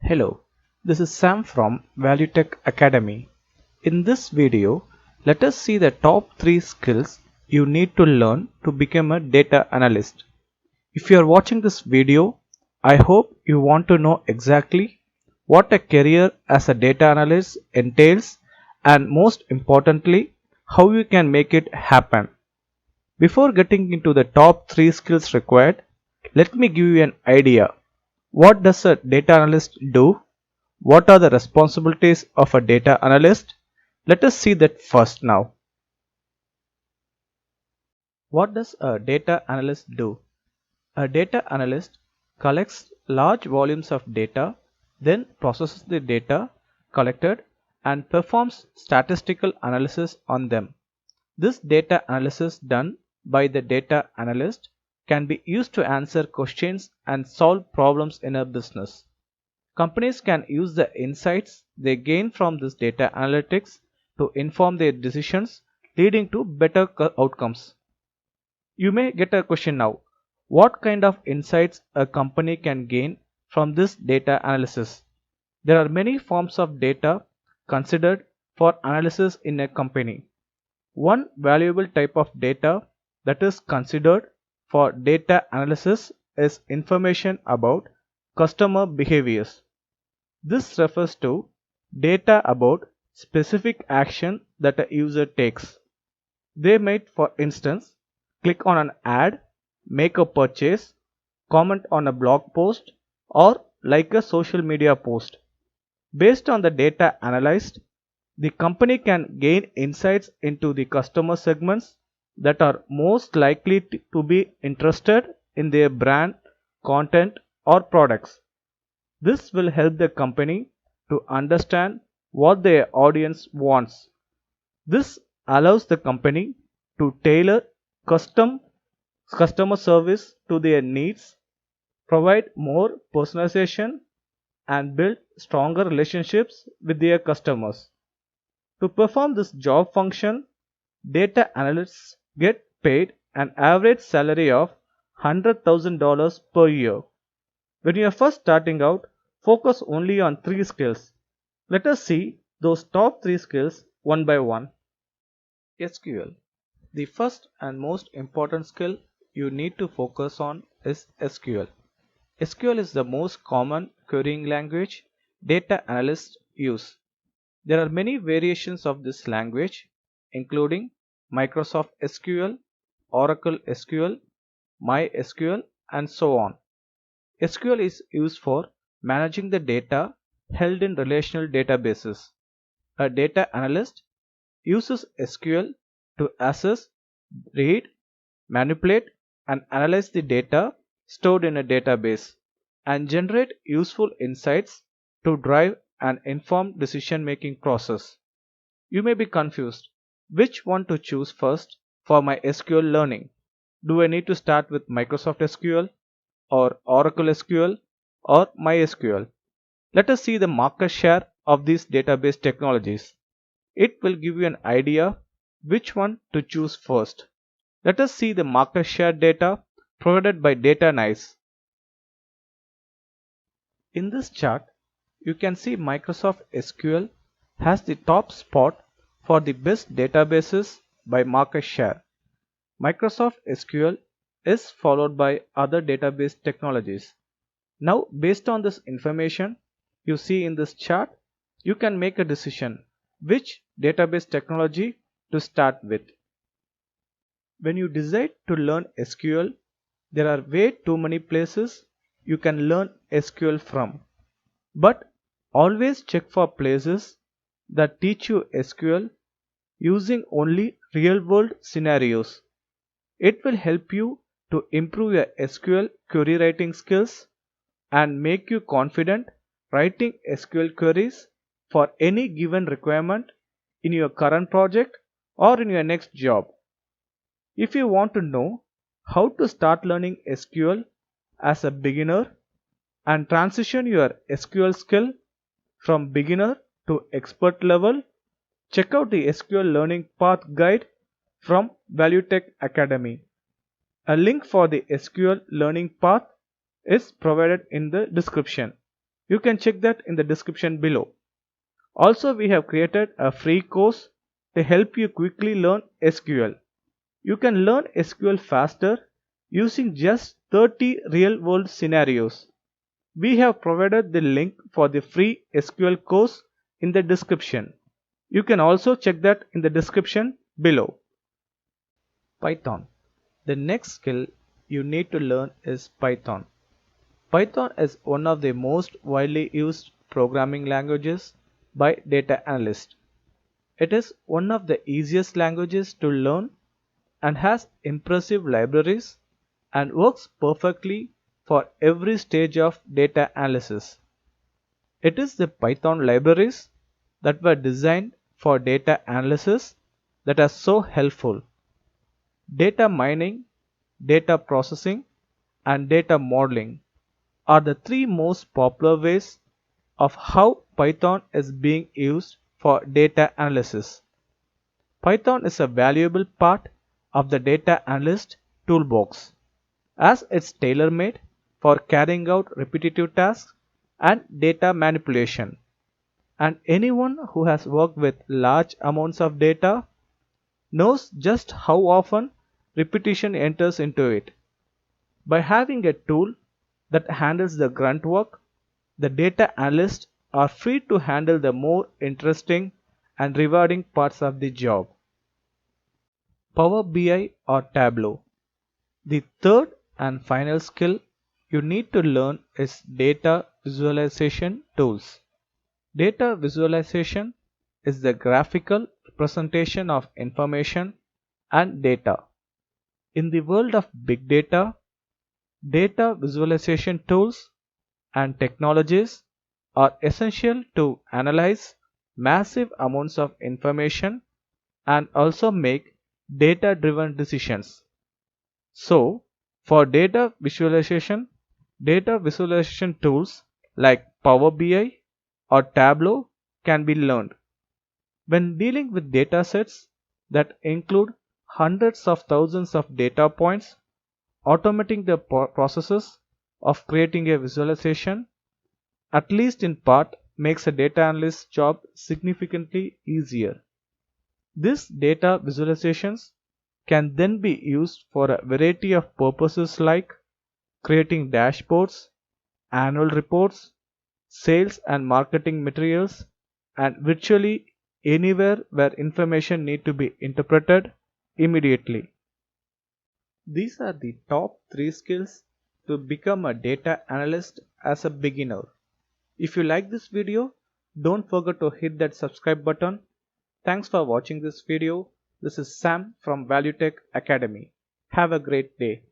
Hello, this is Sam from ValueTech Academy. In this video, let us see the top 3 skills you need to learn to become a data analyst. If you are watching this video, I hope you want to know exactly what a career as a data analyst entails and most importantly, how you can make it happen. Before getting into the top 3 skills required, let me give you an idea. What does a data analyst do? What are the responsibilities of a data analyst? Let us see that first now. What does a data analyst do? A data analyst collects large volumes of data, then processes the data collected and performs statistical analysis on them. This data analysis done by the data analyst can be used to answer questions and solve problems in a business. Companies can use the insights they gain from this data analytics to inform their decisions, leading to better outcomes. You may get a question now. What kind of insights a company can gain from this data analysis? There are many forms of data considered for analysis in a company. One valuable type of data that is considered for data analysis is information about customer behaviors. This refers to data about specific action that a user takes. They might, for instance, click on an ad, make a purchase, comment on a blog post, or like a social media post. Based on the data analyzed, the company can gain insights into the customer segments that are most likely to be interested in their brand, content, or products. This will help the company to understand what their audience wants. This allows the company to tailor custom customer service to their needs, provide more personalization, and build stronger relationships with their customers. To perform this job function, data analysts get paid an average salary of $100,000 per year. When you are first starting out, focus only on 3 skills. Let us see those top 3 skills one by one. SQL. The first and most important skill you need to focus on is SQL. SQL is the most common querying language data analysts use. There are many variations of this language, including Microsoft SQL, Oracle SQL, MySQL, and so on. SQL is used for managing the data held in relational databases. A data analyst uses SQL to assess, read, manipulate, and analyze the data stored in a database and generate useful insights to drive an informed decision making process. You may be confused which one to choose first for my SQL learning. Do I need to start with Microsoft SQL or Oracle SQL or MySQL? Let us see the market share of these database technologies. It will give you an idea which one to choose first. Let us see the market share data provided by DataNice. In this chart, you can see Microsoft SQL has the top spot for the best databases by market share. Microsoft SQL is followed by other database technologies. Now, based on this information you see in this chart, you can make a decision which database technology to start with. When you decide to learn SQL, there are way too many places you can learn SQL from. But always check for places that teach you SQL using only real world scenarios. It will help you to improve your SQL query writing skills and make you confident writing SQL queries for any given requirement in your current project or in your next job. If you want to know how to start learning SQL as a beginner and transition your SQL skill from beginner to expert level, check out the SQL Learning Path Guide from ValueTech Academy. A link for the SQL Learning Path is provided in the description. You can check that in the description below. Also, we have created a free course to help you quickly learn SQL. You can learn SQL faster using just 30 real-world scenarios. We have provided the link for the free SQL course in the description. You can also check that in the description below. Python. The next skill you need to learn is Python. Python is one of the most widely used programming languages by data analysts. It is one of the easiest languages to learn and has impressive libraries and works perfectly for every stage of data analysis. It is the Python libraries that were designed for data analysis that are so helpful. Data mining, data processing, and data modeling are the three most popular ways of how Python is being used for data analysis. Python is a valuable part of the data analyst toolbox as it's tailor-made for carrying out repetitive tasks and data manipulation. And anyone who has worked with large amounts of data knows just how often repetition enters into it. By having a tool that handles the grunt work, the data analysts are free to handle the more interesting and rewarding parts of the job. Power BI or Tableau. The third and final skill you need to learn is data visualization tools. Data visualization is the graphical representation of information and data. In the world of big data, data visualization tools and technologies are essential to analyze massive amounts of information and also make data-driven decisions. So, for data visualization tools like Power BI or Tableau can be learned. When dealing with datasets that include hundreds of thousands of data points, automating the processes of creating a visualization, at least in part, makes a data analyst's job significantly easier. These data visualizations can then be used for a variety of purposes like creating dashboards, annual reports, sales and marketing materials, and virtually anywhere where information need to be interpreted immediately. These are the top 3 skills to become a data analyst as a beginner. If you like this video, don't forget to hit that subscribe button. Thanks for watching this video. This is Sam from ValueTech Academy. Have a great day.